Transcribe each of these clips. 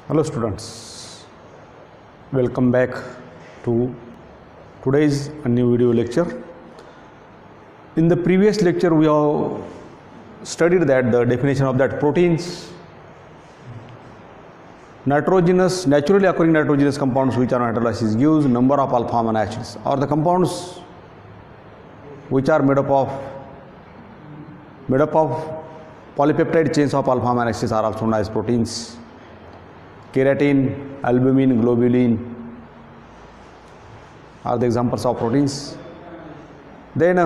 Hello students, welcome back to today's new video lecture. In the previous lecture we have studied that the definition of that proteins, nitrogenous, naturally occurring nitrogenous compounds which are hydrolysis gives number of alpha amino acids, or the compounds which are made up of polypeptide chains of alpha amino acids are also known as proteins. Keratin, albumin, globulin are the examples of proteins. Then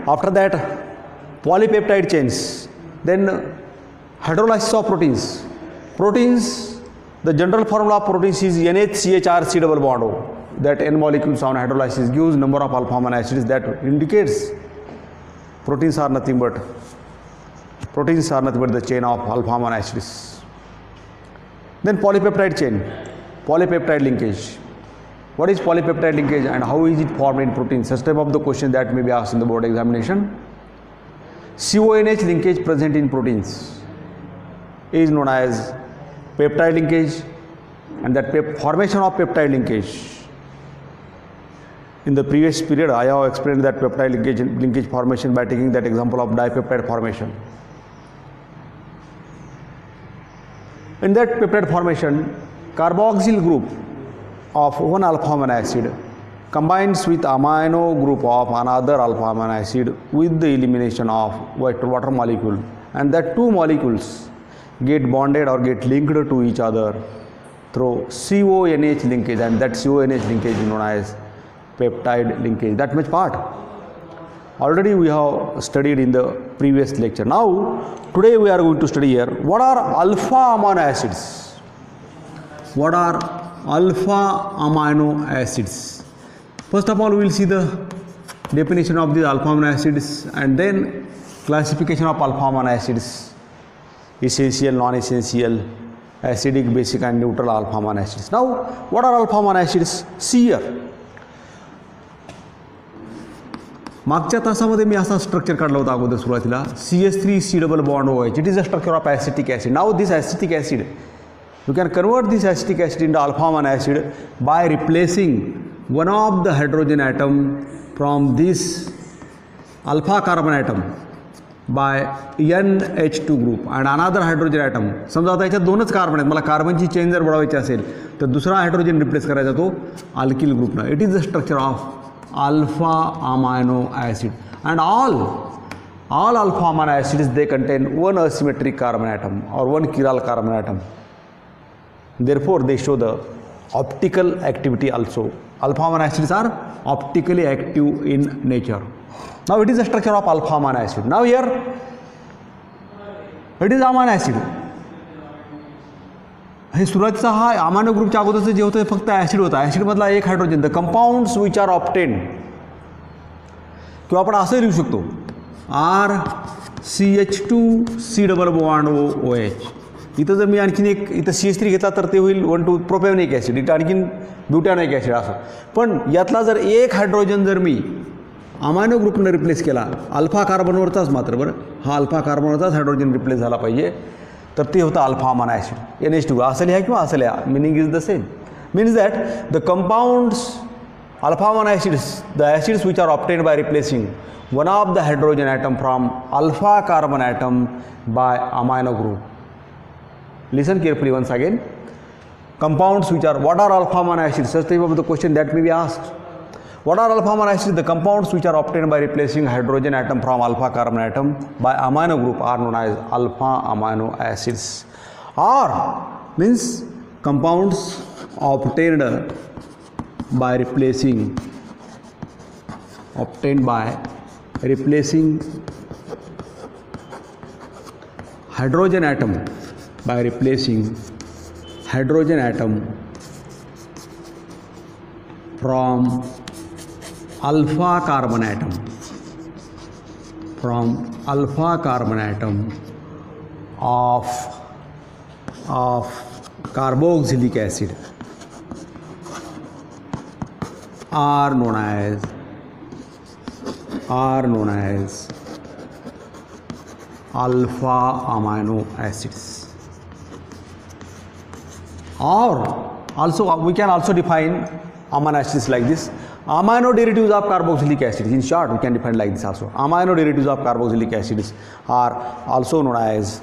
after that polypeptide chains, then hydrolysis of proteins. Proteins, the general formula of proteins is NHCHR C double bond O. That N molecules on hydrolysis gives number of alpha amino acids, that indicates proteins are nothing but the chain of alpha amino acids. Then polypeptide chain, polypeptide linkage. What is polypeptide linkage and how is it formed in proteins? Such type of the question that may be asked in the board examination. CONH linkage present in proteins is known as peptide linkage, and that formation of peptide linkage. In the previous period, I have explained that peptide linkage formation by taking that example of dipeptide formation. In that peptide formation, carboxyl group of one alpha amino acid combines with amino group of another alpha amino acid with the elimination of water molecule, and that two molecules get bonded or get linked to each other through CONH linkage, and that CONH linkage is known as peptide linkage. That much part already we have studied in the previous lecture. Now today we are going to study here what are alpha amino acids. What are alpha amino acids? First of all, we will see the definition of these alpha amino acids and then classification of alpha amino acids: essential, non-essential, acidic, basic and neutral alpha amino acids. Now what are alpha amino acids? See here. मागच्या तासामध्ये मी असा structure काढला होता अगोदर सुरुवातीला, CH3 C double bond OH. It is a structure of acetic acid. Now this acetic acid, you can convert this acetic acid into alpha amino acid by replacing one of the hydrogen atom from this alpha carbon atom by NH2 group and another hydrogen atom. समजा आता याच्यात दोनच carbon आहेत, मला कार्बनची chain जर बनवायची असेल तर दुसरा हायड्रोजन रिप्लेस करायचा तो अल्किल ग्रुपनं. It is the structure of alpha amino acid, and all alpha amino acids, they contain one asymmetric carbon atom or one chiral carbon atom. Therefore they show the optical activity also. Alpha amino acids are optically active in nature. Now it is the structure of alpha amino acid. Now here it is amino acid. हे सुरुवातीचा हा अमानो ग्रुपच्या अगोदरचं जे होतं फक्त acid होता. ॲसिडमधला एक hydrogen, the compounds which are obtained, किंवा आपण असंही लिहू शकतो RCH2C double bond OH. इथं जर मी आणखीन एक इथं CH3 घेतला तर ते होईल 1,2 प्रोपॅनिक ॲसिड, इथं आणखीन ब्युटॅनिक ॲसिड असं. पण यातला जर एक हायड्रोजन जर मी अमायनो ग्रुपनं रिप्लेस केला, अल्फा कार्बनवरचाच मात्र, बरं हा अल्फा कार्बनवरचाच हायड्रोजन रिप्लेस झाला पाहिजे, तर ते होतं अल्फा अमानो ॲसिड NH2. असं लिहा किंवा असं लिहा, meaning is the same. Means that the compounds alpha amino acids, the acids which are obtained by replacing one of the hydrogen atom from alpha carbon atom by amino group. Listen carefully once again. Compounds which are, what are alpha amino acids? Such type of the question that may be asked. What are alpha amino acids? The compounds which are obtained by replacing hydrogen atom from alpha carbon atom by amino group are known as alpha amino acids. Or means compounds obtained by replacing hydrogen atom from alpha carbon atom of carboxylic acid are known as alpha amino acids. or also we can also define amino acids like this. Amino derivatives of carboxylic acids, in short we can define like this also. Amino derivatives of carboxylic acids are also known as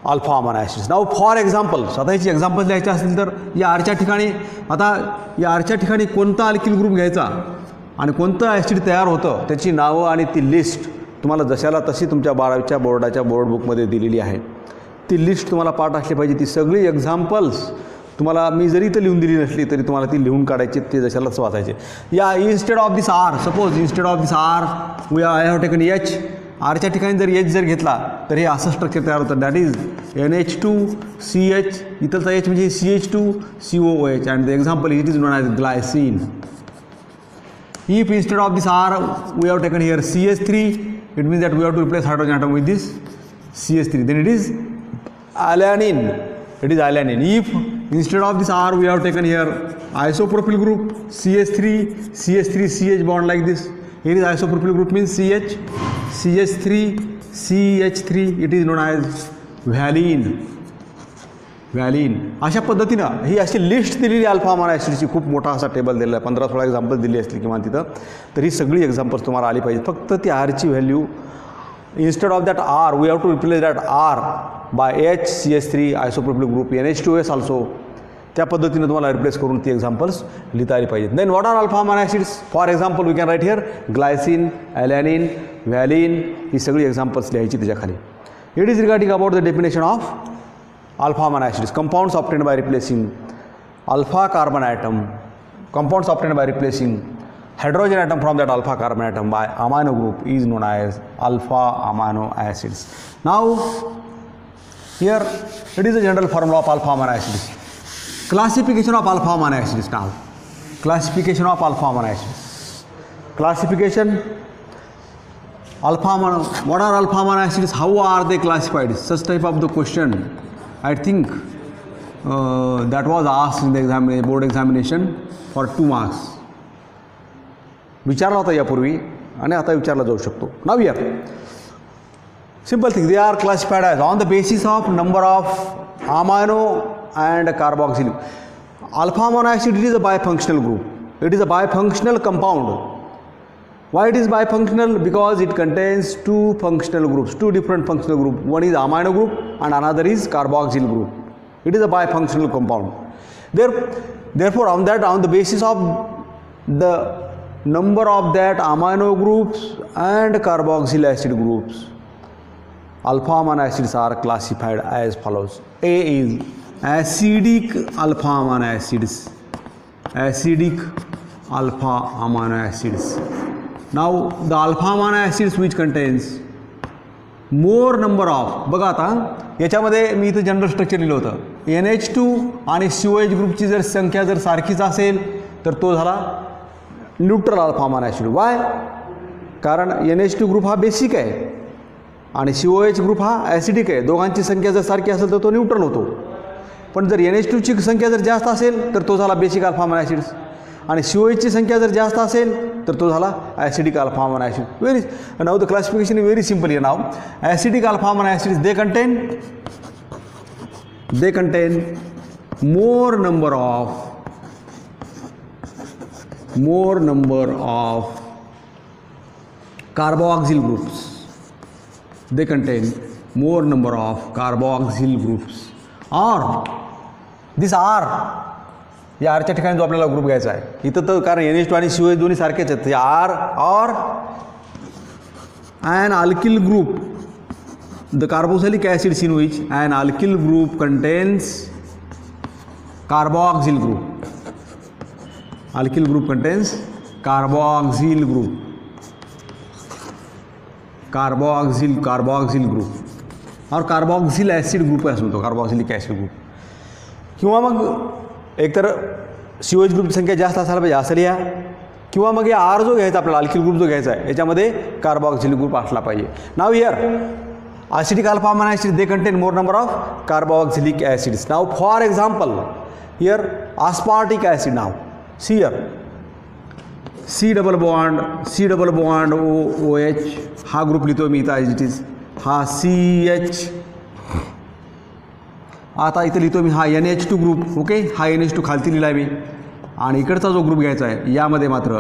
alpha amino acids. Now for examples, आता याची examples द्यायचे असतील तर या आरच्या ठिकाणी, आता या आरच्या ठिकाणी कोणता अल्किल ग्रुप घ्यायचा आणि कोणतं ॲसिड तयार होतं त्याची नावं आणि ती लिस्ट तुम्हाला जशाला तशी तुमच्या 12वीच्या बोर्डाच्या बोर्ड बुकमध्ये दिलेली आहे. ती लिस्ट तुम्हाला पाठ असली पाहिजे. ती सगळी एक्झाम्पल्स तुम्हाला मी जरी तर लिहून दिली नसली तरी तुम्हाला ती लिहून काढायची, ते जशालाच वाचायचे. या instead of this R, suppose instead of this R we I have taken H. आरच्या ठिकाणी जर एच जर घेतला तर हे असं स्ट्रक्चर तयार होतं, दॅट इज NH2CH. इथलचा एच म्हणजे CH2COOH and the example it is known as glycine. If instead of this R we have taken here CH3, it means that we have to replace hydrogen atom with this CH3, then it is alanine. It is alanine. If instead of this R we have taken here isopropyl group CH3CH bond like this, here is isopropyl group means CH3CH3, it is known as valine. अशा पद्धतीनं ही अशी list दिलेली alpha अमानो ॲसिडची, खूप मोठा असा table दिलेला आहे, 15-16 एक्झाम्पल दिली असतील किंवा तिथं, तर ही सगळी एक्झाम्पल्स तुम्हाला आली पाहिजे. फक्त ती आरची value instead of that R we have to replace that R by HCH3 isopropyl group NH2S also. त्या पद्धतीनं तुम्हाला रिप्लेस करून ती एक्झाम्पल्स लिहिता आली पाहिजेत. Then what are alpha amino acids? For example we can write here glycine, alanine, valine. ही सगळी एक्झाम्पल्स लिहायची त्याच्याखाली. It is regarding about the definition of alpha amino acids. Compounds obtained by replacing alpha carbon atom, compounds obtained by replacing hydrogen atom from that alpha carbon atom by amino group is known as alpha amino acids. Now here it is a general formula of alpha amino acids. Classification of alpha amino acids. Now classification of alpha amino acids. Classification alpha amino, what are alpha amino acids, how are they classified? Such type of the question I think that was asked in the board examination for 2 marks. विचारला होता यापूर्वी आणि आता विचारला जाऊ शकतो. Now here simple thing, they are classified as on the basis of number of amino and carboxyl. Alpha amino acid it is a bifunctional group. It is a bifunctional compound. Why it is bifunctional? Because it contains 2 functional groups, 2 different functional groups. One is amino group and another is carboxyl group. It is a bifunctional compound. Therefore, on the basis of the number of that amino groups and carboxyl acid groups, alpha amino acids are classified as follows. A is acidic alpha amino acids. Acidic alpha amino acids. Now the alpha amino acids which contains more number of, बघा आता याच्यामध्ये मी इथं general structure लिहिलं होतं. NH2 आणि COH ग्रुपची जर संख्या जर सारखीच असेल तर तो झाला न्यूट्रल अल्फा अमानो ॲसिड. वाय? कारण NH2 ग्रुप हा बेसिक आहे आणि COH ग्रुप हा ॲसिडिक आहे. दोघांची संख्या जर सारखी असेल तर तो न्यूट्रल होतो. पण जर NH2 ची संख्या जर जास्त असेल तर तो झाला बेसिक अल्फा अमानो ॲसिड्स आणि COH ची संख्या जर जास्त असेल तर तो झाला acidic alpha amino acid. Very now the classification is very simple here. Now acidic alpha amino acids they contain more number of carboxyl groups. They contain more number of carboxyl groups. Or this R, या आरच्या ठिकाणी जो आपल्याला group घ्यायचा आहे इथं तर कारण NH2 आणि COH दोन्ही सारखेच आहेत. आर और an alkyl group, the carboxylic acids in which an alkyl group contains carboxyl group. Alkyl group contains carboxyl group. Carboxyl group और कार्बोक्सिल ॲसिड ग्रुप असं म्हणतो, कार्बोक्सिलिक ॲसिड ग्रुप. किंवा मग एकतर COH ग्रुपची संख्या जास्त असायला पाहिजे असं लिहा, किंवा मग या आर जो घ्यायचा आपल्याला अल्किल ग्रुप जो घ्यायचा आहे याच्यामध्ये कार्बोक्सिल ग्रुप असला पाहिजे. Now here acidic alpha amino acids they contain more number of carboxylic acids. Now for example here aspartic acid. Now see here C double bond OH हा ग्रुप लिहितो मी इथं as it is. हा CH आता इथं लिहितो मी हा NH2 group. Okay, हा NH2 खालती लिहिला मी. आणि इकडचा जो ग्रुप घ्यायचा आहे यामध्ये मात्र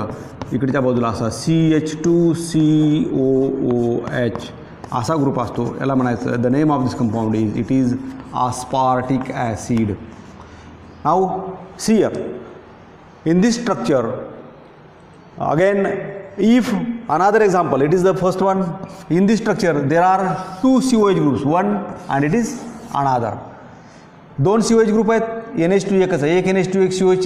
इकडच्या बाजूला असा CH2COOH असा ग्रुप असतो. याला म्हणायचं the name of this compound it is aspartic acid. Now see here in this structure again, if another example, it is the first one. In this structure there are two COH groups, one and it is another. दोन COH group आहेत, NH2 एकच आहे. एक NH2 एक COH,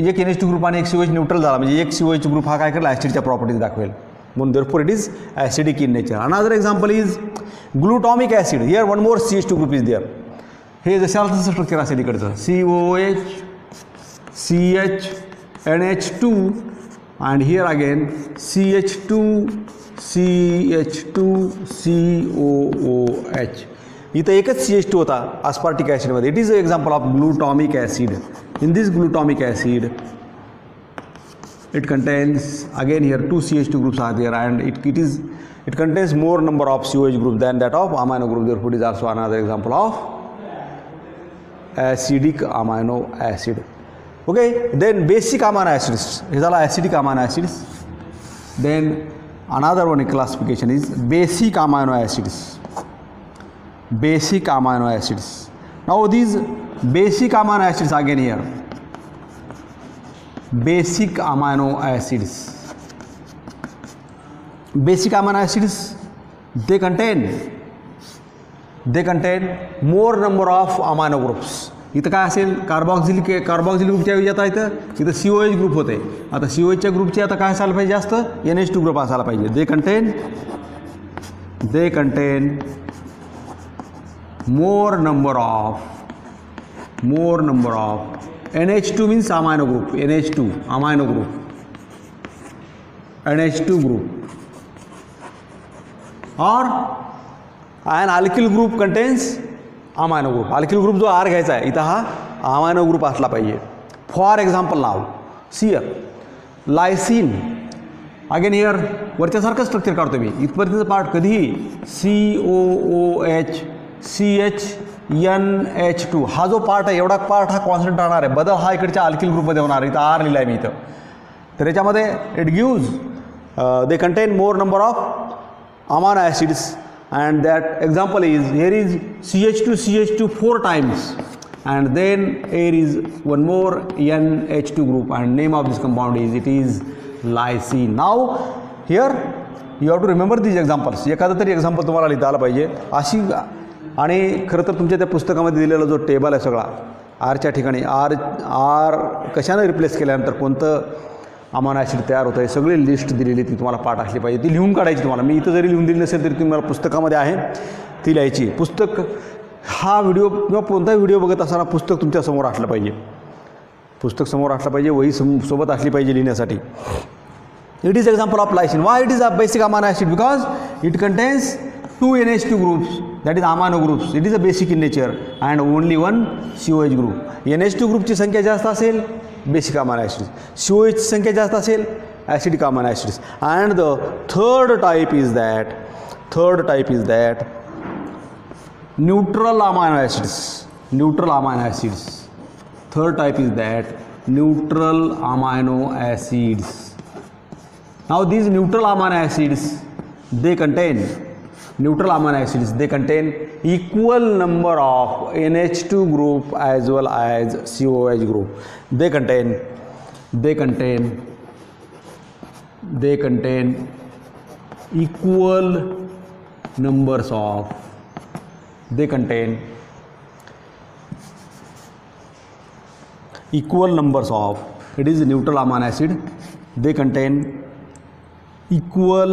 एक NH2 group आणि एक COH neutral झाला म्हणजे एक COH ग्रुप हा काय करेल, ॲसिडच्या प्रॉपर्टीज दाखवेल. म्हणून therefore it is acidic in nature. Another example is glutamic acid. Here one more CH2 group is there. हे जसं स्ट्रक्चर असेल इकडचं COH CH NH2 and here again CH2 CH2COOH. इथं एकच CH2 होता aspartic acid मध्ये. It is a example of glutamic acid. In this glutamic acid it contains again here two CH2 groups are there and it contains more number of COH groups than that of amino group. Therefore it is also another example of acidic amino acid. Okay, then basic amino acids, these are acidic amino acids. Then another one classification is basic amino acids. Basic amino acids. Now these basic amino acids again here, basic amino acids. Basic amino acids, they contain more number of amino groups. इथं काय असेल, कार्बॉक्सिल ग्रुपच्या ऐवजी आता इथं COH group होते. आता COHच्या ग्रुपची आता काय असायला पाहिजे, जास्त NH2 ग्रुप असायला पाहिजे. They contain more number of NH2 means amino group, NH2 amino group, NH2 group, or an alkyl group contains amino group. alkyl group जो R घ्यायचा आहे इथं हा amino group असला पाहिजे. For example now see here lysine. Again here वरच्यासारखं structure काढतो मी. इथपर्यंतचं पार्ट कधीही COOH CHNH2 हा जो पार्ट आहे एवढा पार्ट हा कॉन्स्टंट राहणार आहे. बदल हा इकडच्या अल्किल ग्रुपमध्ये होणार आहे. इथं R लिहिला आहे मी इथं. तर याच्यामध्ये it gives they contain more number of अमानो acids and that example is here is CH2 4 times and then here is one more NH2 group and name of this compound is it is lysine. Now here you have to remember these examples. एखादं तरी example तुम्हाला लिहिता आलं पाहिजे अशी. आणि खरं तर तुमच्या त्या पुस्तकामध्ये दिलेला जो टेबल आहे सगळा आरच्या ठिकाणी आर कशानं रिप्लेस केल्यानंतर कोणतं अमानो ॲसिड तयार होतं आहे सगळी लिस्ट दिलेली ती तुम्हाला पाठ असली पाहिजे. ती लिहून काढायची तुम्हाला. मी इथं जरी लिहून दिली नसेल तरी तुम्हाला पुस्तकामध्ये आहे ती लिहायची. पुस्तक हा व्हिडिओ किंवा कोणताही व्हिडिओ बघत असताना पुस्तक तुमच्यासमोर असलं पाहिजे. पुस्तक समोर असलं पाहिजे, वही सोबत असली पाहिजे लिहिण्यासाठी. It is example of lysine. Why it is a basic amino acid? Because it contains 2 NH2 groups, that is amino groups. It is a basic in nature and only one COH group. NH2 ग्रुपची संख्या जास्त असेल basic अमानो acids, COH ची संख्या जास्त असेल acidic अमानो acids. And the third type is that neutral अमानो acids. Third type is that neutral amino acids. Now these neutral amino acids they contain equal number of NH2 group as well as COH group. They contain equal numbers of it is a neutral amino acid. They contain equal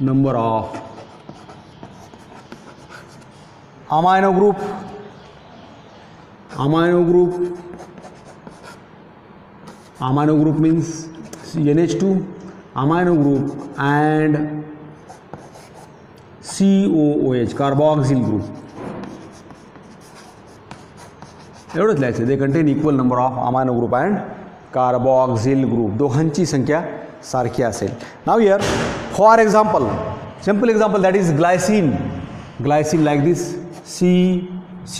number of amino group means NH2 amino group and COOH carboxyl group. एवढंच लिहायचं. They contain equal number of amino group and carboxyl group. दोघांची संख्या सारखी असेल. Now here for example, simple example that is glycine. glycine like this, C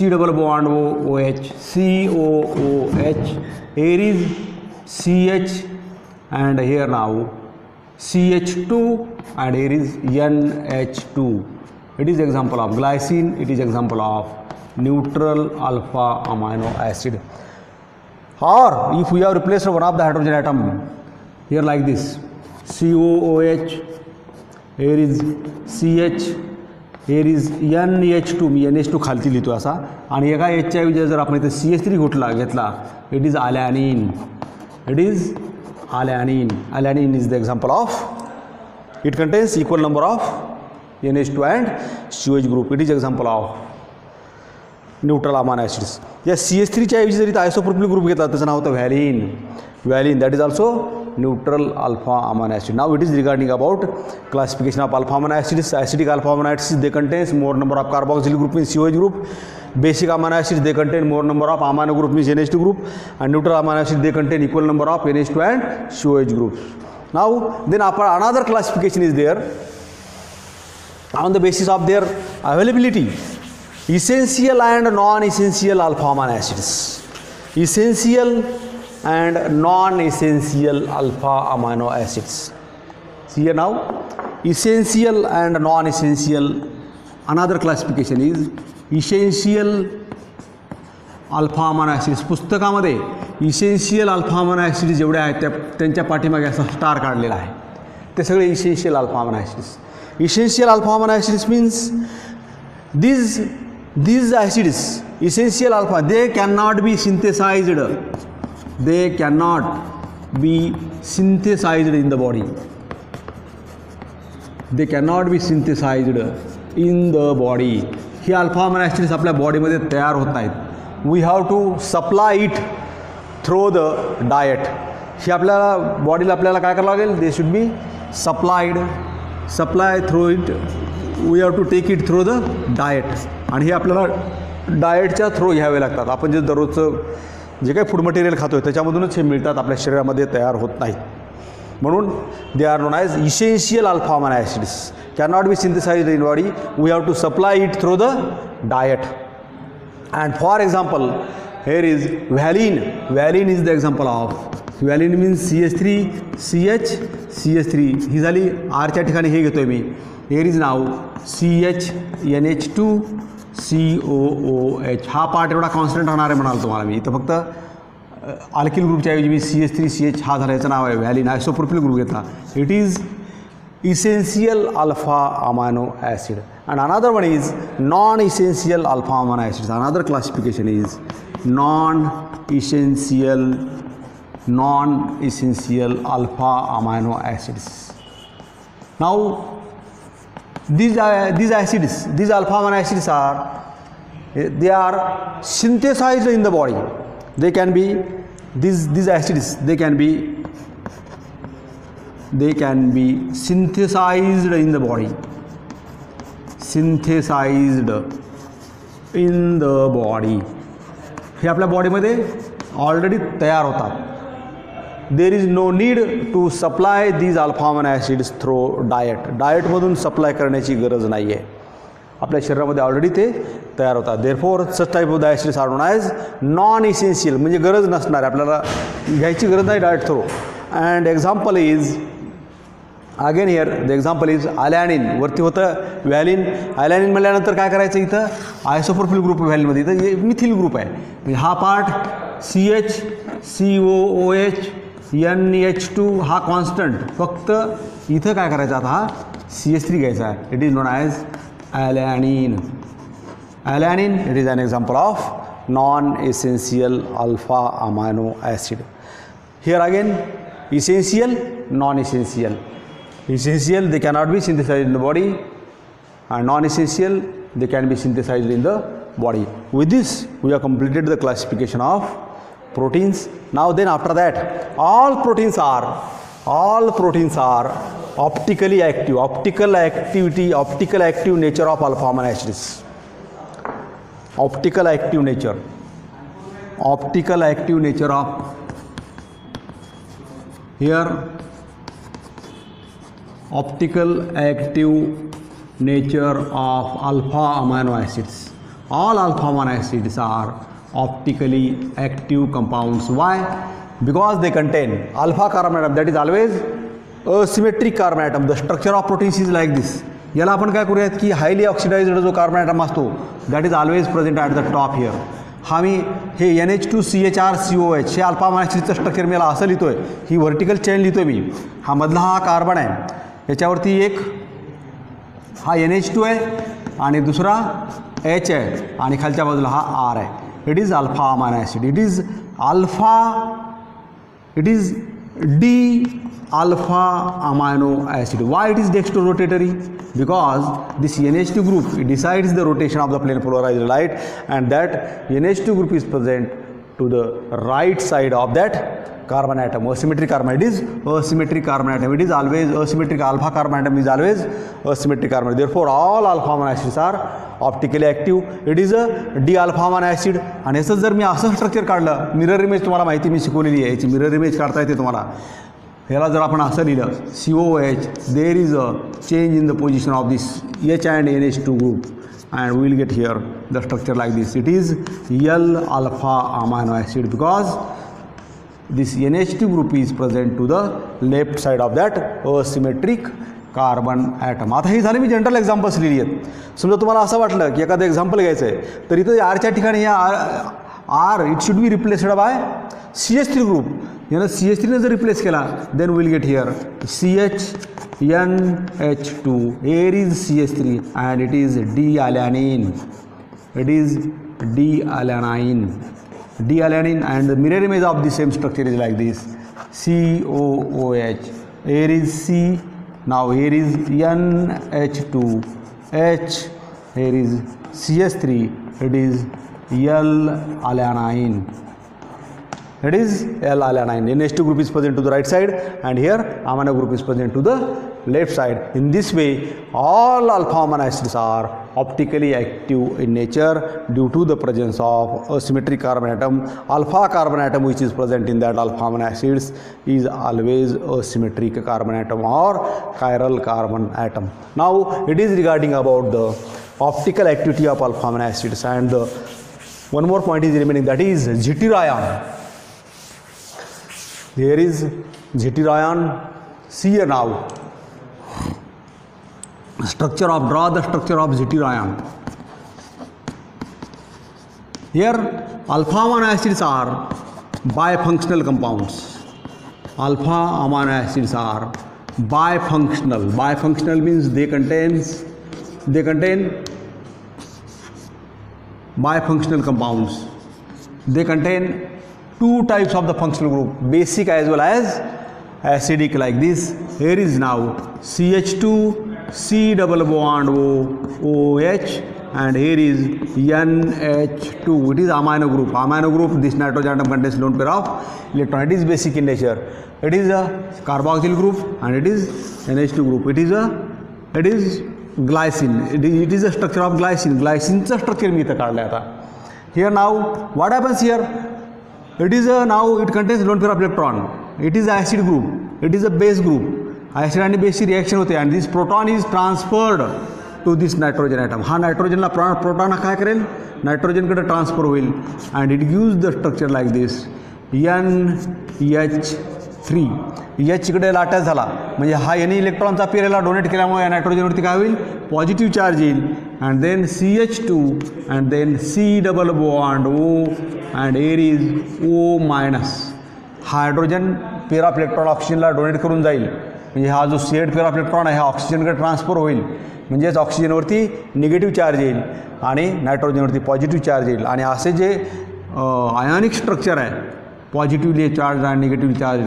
double bond OH, COOH. Here is CH, and here now CH2, and here is NH2. It is example of glycine, it is example of neutral alpha amino acid. Or if we have replaced one of the hydrogen atom here like this, COOH, here is CH, here is NH2, me NH2 खालती लिहितो असा, आणि एका Hच्या ऐवजी जर आपण इथे CH3 घेतला, it is alanine. It is alanine. Alanine is the example of, it contains equal number of NH2 and COH group. It is example of neutral amino acids. या CH3 च्या ऐवजी जरी आयसोप्रोपिल ग्रुप घेतला त्याचं नाव होतं व्हॅलिन. That is also neutral alpha amino acid. Now it is regarding about classification of alpha amino acids. Acidic alpha amino acids, they contains more number of carboxyl group means COH group. Basic amino acids, they contain more number of amino group means NH2 group, and neutral amino acids, they contain equal number of NH2 and COH groups. Now then another classification is there on the basis of their availability. Essential and non-essential alpha amino acids. Essential and non-essential alpha amino acids. See here now, essential and non-essential. Another classification is essential alpha amino acids. पुस्तकामध्ये essential alpha amino acids जेवढे आहेत त्यांच्या पाठीमागे असा star काढलेला आहे, ते सगळे essential alpha amino acids. Essential alpha amino acids means these acids, essential alpha, they cannot be synthesized. They cannot be synthesized in the body. They cannot be synthesized in the body. हे alpha amino acids आपल्या बॉडीमध्ये तयार होत नाहीत. We have to supply it through the diet. हे आपल्याला बॉडीला आपल्याला काय करावं लागेल? They should be supply through it. We have to take it through the diet. आणि हे आपल्याला डाएटच्या थ्रू घ्यावे लागतात. आपण जे दररोजचं जे काही फूड मटेरियल खातो त्याच्यामधूनच हे मिळतात, आपल्या शरीरामध्ये तयार होत नाहीत. म्हणून they are known as essential alpha amino acids. cannot be synthesized in body. We have to supply it through the diet. And for example, here is valine. Valine is the example of. Valine means CH3, CH, CH3. ही झाली आरच्या ठिकाणी हे घेतोय मी. Here is now CH, NH2, COOH. हा part एवढा constant राहणार आहे म्हणाल तुम्हाला मी. इथं फक्त अल्किल ग्रुपच्या ऐवजी मी CH3, CH हा झाला, याचं नाव आहे व्हॅलिन. आयसोप्रोपिल ग्रुप घेतला. It is essential alpha amino acid. And another one is non-essential alpha amino acids. Another classification is non-essential alpha amino acids. Now these acids, these alpha amino acids they are synthesized in the body. They can be these acids, they can be synthesized in the body. Synthesized in the body. हे आपल्या बॉडीमध्ये already तयार होतात. There is no need to supply these alpha amino acids through diet. डाएटमधून supply करण्याची गरज नाही आहे. आपल्या शरीरामध्ये ऑलरेडी ते तयार होतात. Therefore such type of the acids are known as non essential, म्हणजे गरज नसणार, आपल्याला घ्यायची गरज नाही diet through. And example is again here the example is alanine. वरती होतं व्हॅलिन. अलॅनिन म्हटल्यानंतर काय करायचं? इथं आयसोप्रोपिल ग्रुप व्हॅलिनमध्ये इथं मिथिल ग्रुप आहे. म्हणजे हा पार्ट CH, COOH, NH2 हा कॉन्स्टंट. फक्त इथं काय करायचं? आता हा CH3 घ्यायचा आहे. It is known as alanine. Alanine it is an example of non essential alpha amino acid. Here again essential, non-essential. Essential, they cannot be synthesized in the body, and non-essential, they can be synthesized in the body. With this, we have completed the classification of proteins. Now then, after that, all proteins are optically active. Optical active nature of alpha amino acids. Optical active nature of here optical active nature of alpha amino acids. All alpha amino acids are optically active compounds. Why? Because they contain alpha carbon atom, that is always asymmetric carbon atom. The structure of proteins is like this. याला आपण काय करूयात की highly oxidised जो carbon atom असतो that is always present at the top here. हा मी हे NH2CHR हे alpha amino ॲसिडचं structure मी याला असं लिहितो आहे, ही व्हर्टिकल चेन लिहितो मी. हा मधला हा कार्बन आहे, याच्यावरती एक हा NH2 आहे आणि दुसरा H आहे आणि खालच्या बाजूला हा R आहे. It is alpha amino acid. It is D alpha amino acid. Why it is dextrorotatory? Because this NH2 group decides the rotation of the plane polarized light, and that NH2 group is present to the right side of that carbon atom. Asymmetric carbon, it is asymmetric carbon atom. It is always asymmetric. Alpha carbon atom is always asymmetric carbon. Therefore all alpha amino acids are optically active. It is a D alpha amino acid. आणि याचं जर मी असं structure काढलं, mirror image तुम्हाला माहिती मी शिकवलेली आहे, याची mirror image काढता येते तुम्हाला. ह्याला जर आपण असं लिहिलं COH, there is a change in the position of this H and NH2 group, and we will get here the structure like this. It is L alpha amino acid because this NH2 group is present to the left side of that asymmetric carbon atom. आता हे झाले मी general examples लिहिली आहेत. समजा तुम्हाला असं वाटलं की एखादं एक्झाम्पल घ्यायचं आहे तर इथं आरच्या ठिकाणी या R it should be replaced by CH3 group. यानं CH3ने जर रिप्लेस केला then will get here CHNH2. here is CH3 and it is D-alanine. It is D-alanine and the mirror image of the same structure is like this. COOH. Here is C. Now here is NH2, H, here is CH3, it is L-alanine. It is L-alanine. NH2 group is present to the right side and here amino group is present to the left side. In this way all alpha amino acids are optically active in nature due to the presence of asymmetric carbon atom. Alpha carbon atom which is present in that alpha amino acids is always asymmetric carbon atom or chiral carbon atom. Now it is regarding about the optical activity of alpha amino acids, and one more point is remaining, that is zwitterion. There is zwitterion. See here now. Draw the structure of zwitterion. Here alpha amino acids are bifunctional compounds. Alpha amino acids are bifunctional. Bifunctional means they contain bifunctional compounds. They contain two types of the functional group, basic as well as acidic, like this. Here is now CH2 C double bond OH and here is NH2. It is amino group. Amino group, this nitrogen atom contains lone pair of electron. It is basic in nature. It is a carboxyl group and it is NH2 group. It is glycine. It is a structure of glycine. Glycine's structure मी इथं काढलं आता. Here now what happens here? It is now it contains lone pair of electron. It is acid group. It is a base group. Acid आणि बेसची reaction होते आणि this proton is transferred to this nitrogen atom. हा नायट्रोजनला proton काय करेल, नायट्रोजनकडे transfer होईल and it gives the structure like this NH3. H इकडे अटॅच झाला म्हणजे हा याने इलेक्ट्रॉनचा पेर याला डोनेट केल्यामुळे या नायट्रोजनवरती काय होईल, पॉझिटिव्ह चार्ज येईल and then CH2 and then C double bond O and here is O minus. हा हायड्रोजन पेर ऑफ इलेक्ट्रॉन ऑक्सिजनला डोनेट करून जाईल म्हणजे हा जो शेड पेर ऑफ इलेक्ट्रॉन आहे हा ऑक्सिजनकडे ट्रान्सफर होईल म्हणजेच ऑक्सिजनवरती निगेटिव्ह चार्ज येईल आणि नायट्रोजनवरती पॉझिटिव्ह चार्ज येईल. आणि असे जे आयोनिक स्ट्रक्चर आहे, पॉझिटिव्हली चार्ज आणि negative charge,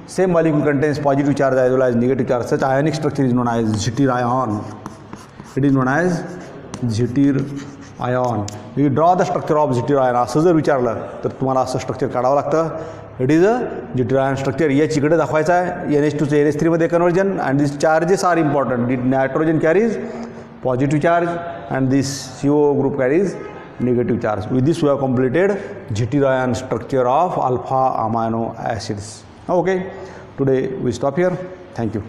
same molecule contains positive charge as well as negative charge. Such ionic structure is known as zwitterion. It is known as zwitterion. We draw the structure of zwitterion. असं जर विचारलं तर तुम्हाला असं structure काढावं लागतं. It is a zwitterion structure. H इकडे दाखवायचा आहे, NH2 चे NH3 मध्ये conversion and this charges are important. Nitrogen carries positive charge and this CO group carries negative charge. With this we have completed zwitterion structure of alpha amino acids. Okay, today we stop here. Thank you.